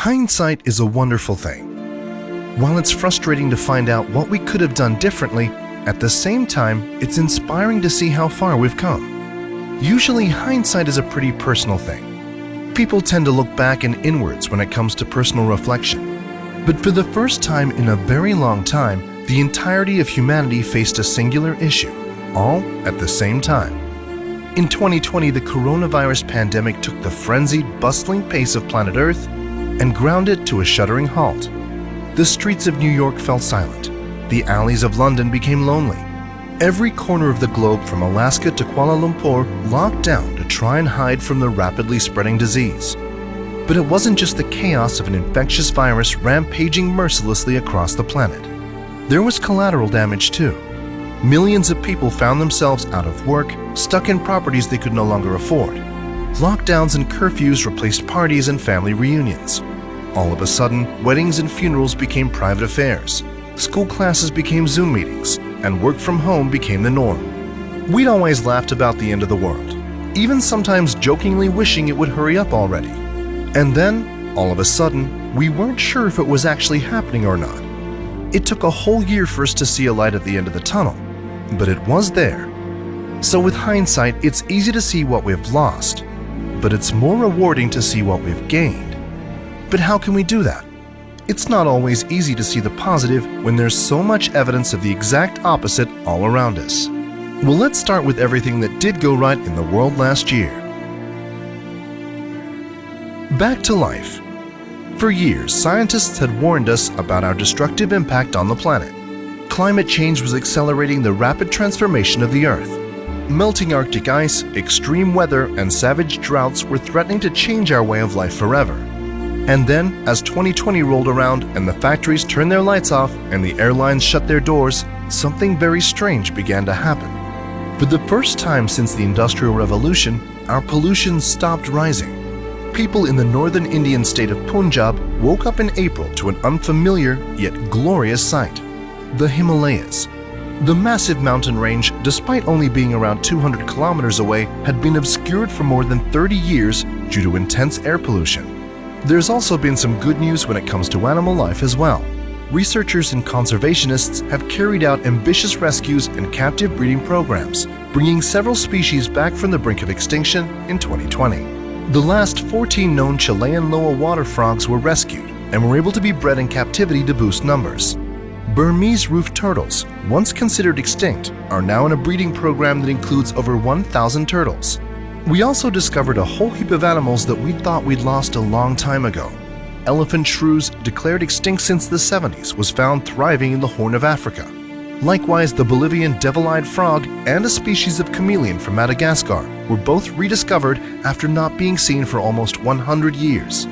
Hindsight is a wonderful thing. While it's frustrating to find out what we could have done differently, at the same time, it's inspiring to see how far we've come. Usually, hindsight is a pretty personal thing. People tend to look back and inwards when it comes to personal reflection. But for the first time in a very long time, the entirety of humanity faced a singular issue, all at the same time. In 2020, the coronavirus pandemic took the frenzied, bustling pace of planet Earth and ground it to a shuddering halt. The streets of New York fell silent. The alleys of London became lonely. Every corner of the globe from Alaska to Kuala Lumpur locked down to try and hide from the rapidly spreading disease. But it wasn't just the chaos of an infectious virus rampaging mercilessly across the planet. There was collateral damage too. Millions of people found themselves out of work, stuck in properties they could no longer afford. Lockdowns and curfews replaced parties and family reunions. All of a sudden, weddings and funerals became private affairs. School classes became Zoom meetings, and work from home became the norm. We'd always laughed about the end of the world, even sometimes jokingly wishing it would hurry up already. And then, all of a sudden, we weren't sure if it was actually happening or not. It took a whole year for us to see a light at the end of the tunnel, but it was there. So with hindsight, it's easy to see what we've lost, but it's more rewarding to see what we've gained. But how can we do that? It's not always easy to see the positive when there's so much evidence of the exact opposite all around us. Well, let's start with everything that did go right in the world last year. Back to life. For years, scientists had warned us about our destructive impact on the planet. Climate change was accelerating the rapid transformation of the Earth. Melting Arctic ice, extreme weather, and savage droughts were threatening to change our way of life forever. And then, as 2020 rolled around and the factories turned their lights off and the airlines shut their doors, something very strange began to happen. For the first time since the Industrial Revolution, our pollution stopped rising. People in the northern Indian state of Punjab woke up in April to an unfamiliar yet glorious sight: the Himalayas. The massive mountain range, despite only being around 200 kilometers away, had been obscured for more than 30 years due to intense air pollution. There's also been some good news when it comes to animal life as well. Researchers and conservationists have carried out ambitious rescues and captive breeding programs, bringing several species back from the brink of extinction in 2020. The last 14 known Chilean loa water frogs were rescued and were able to be bred in captivity to boost numbers. Burmese roof turtles, once considered extinct, are now in a breeding program that includes over 1,000 turtles. We also discovered a whole heap of animals that we thought we'd lost a long time ago. Elephant shrews, declared extinct since the 70s, was found thriving in the Horn of Africa. Likewise, the Bolivian devil-eyed frog and a species of chameleon from Madagascar were both rediscovered after not being seen for almost 100 years.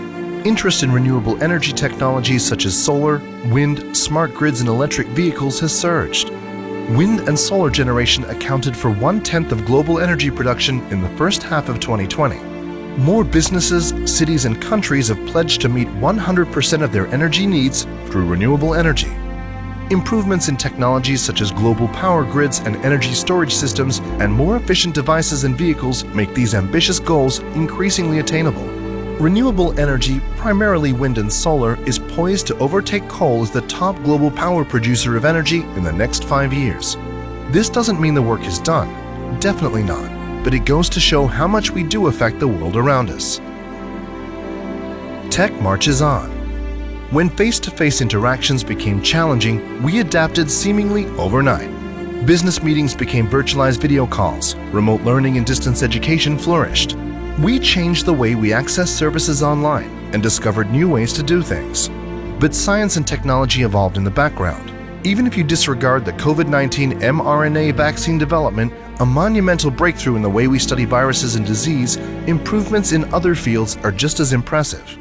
Interest in renewable energy technologies such as solar, wind, smart grids, and electric vehicles has surged. Wind and solar generation accounted for 1/10 of global energy production in the first half of 2020. More businesses, cities, and countries have pledged to meet 100% of their energy needs through renewable energy. Improvements in technologies such as global power grids and energy storage systems and more efficient devices and vehicles make these ambitious goals increasingly attainable. Renewable energy, primarily wind and solar, is poised to overtake coal as the top global power producer of energy in the next 5 years. This doesn't mean the work is done, definitely not, but it goes to show how much we do affect the world around us. Tech marches on. When face-to-face interactions became challenging, we adapted seemingly overnight. Business meetings became virtualized video calls, remote learning and distance education flourished. We changed the way we access services online and discovered new ways to do things. But science and technology evolved in the background. Even if you disregard the COVID-19 mRNA vaccine development, a monumental breakthrough in the way we study viruses and disease, improvements in other fields are just as impressive.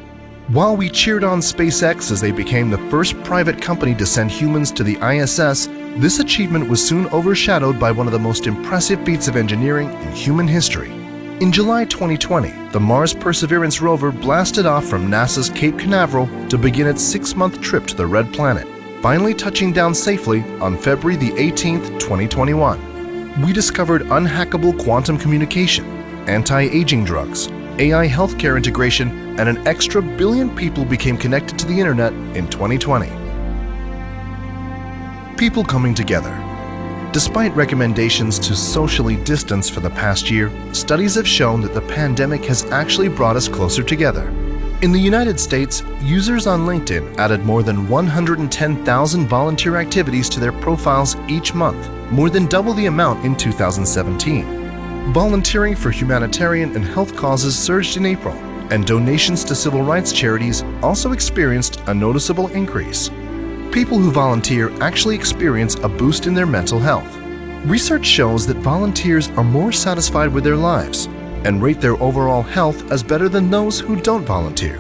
While we cheered on SpaceX as they became the first private company to send humans to the ISS, this achievement was soon overshadowed by one of the most impressive feats of engineering in human history. In July 2020, the Mars Perseverance Rover blasted off from NASA's Cape Canaveral to begin its 6-month trip to the Red Planet, finally touching down safely on February the 18th, 2021. We discovered unhackable quantum communication, anti-aging drugs, AI healthcare integration, and an extra billion people became connected to the internet in 2020. People coming together. Despite recommendations to socially distance for the past year, studies have shown that the pandemic has actually brought us closer together. In the United States, users on LinkedIn added more than 110,000 volunteer activities to their profiles each month, more than double the amount in 2017. Volunteering for humanitarian and health causes surged in April, and donations to civil rights charities also experienced a noticeable increase. People who volunteer actually experience a boost in their mental health. Research shows that volunteers are more satisfied with their lives and rate their overall health as better than those who don't volunteer.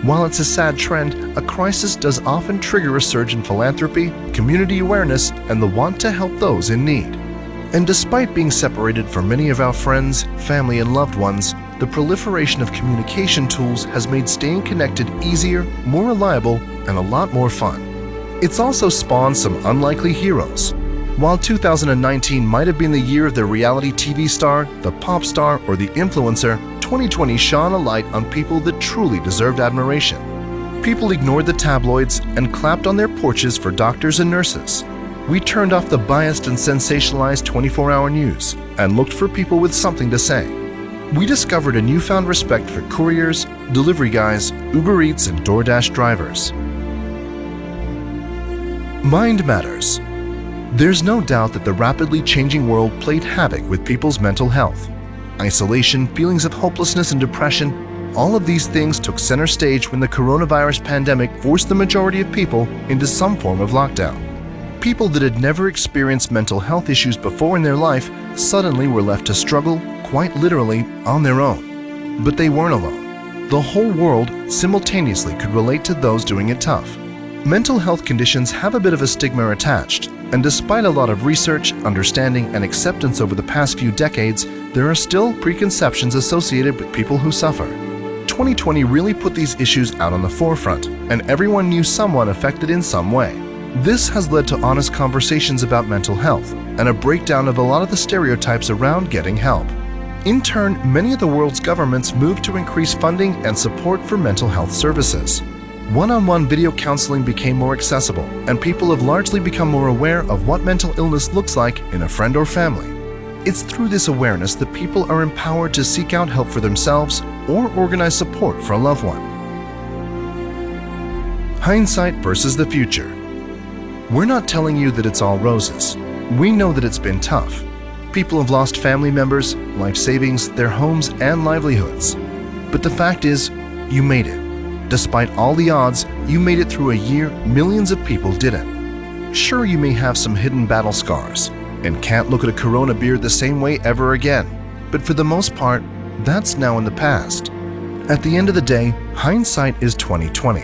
While it's a sad trend, a crisis does often trigger a surge in philanthropy, community awareness, and the want to help those in need. And despite being separated from many of our friends, family, and loved ones, the proliferation of communication tools has made staying connected easier, more reliable, and a lot more fun. It's also spawned some unlikely heroes. While 2019 might have been the year of the reality TV star, the pop star, or the influencer, 2020 shone a light on people that truly deserved admiration. People ignored the tabloids and clapped on their porches for doctors and nurses. We turned off the biased and sensationalized 24-hour news and looked for people with something to say. We discovered a newfound respect for couriers, delivery guys, UberEats and Door Dash drivers. Mind matters. There's no doubt that the rapidly changing world played havoc with people's mental health. Isolation, feelings of hopelessness and depression, all of these things took center stage when the coronavirus pandemic forced the majority of people into some form of lockdown. People that had never experienced mental health issues before in their life suddenly were left to struggle, quite literally, on their own. But they weren't alone. The whole world simultaneously could relate to those doing it tough. Mental health conditions have a bit of a stigma attached, and despite a lot of research, understanding, and acceptance over the past few decades, there are still preconceptions associated with people who suffer. 2020 really put these issues out on the forefront, and everyone knew someone affected in some way. This has led to honest conversations about mental health and a breakdown of a lot of the stereotypes around getting help. In turn, many of the world's governments moved to increase funding and support for mental health services. One-on-one video counseling became more accessible, and people have largely become more aware of what mental illness looks like in a friend or family. It's through this awareness that people are empowered to seek out help for themselves or organize support for a loved one. Hindsight versus the future. We're not telling you that it's all roses. We know that it's been tough. People have lost family members, life savings, their homes, and livelihoods. But the fact is, you made it. Despite all the odds, you made it through a year millions of people didn't. Sure, you may have some hidden battle scars and can't look at a Corona beer the same way ever again, but for the most part, that's now in the past. At the end of the day, hindsight is 2020,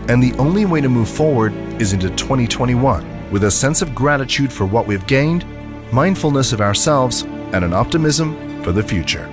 and the only way to move forward is into 2021 with a sense of gratitude for what we've gained, mindfulness of ourselves, and an optimism for the future.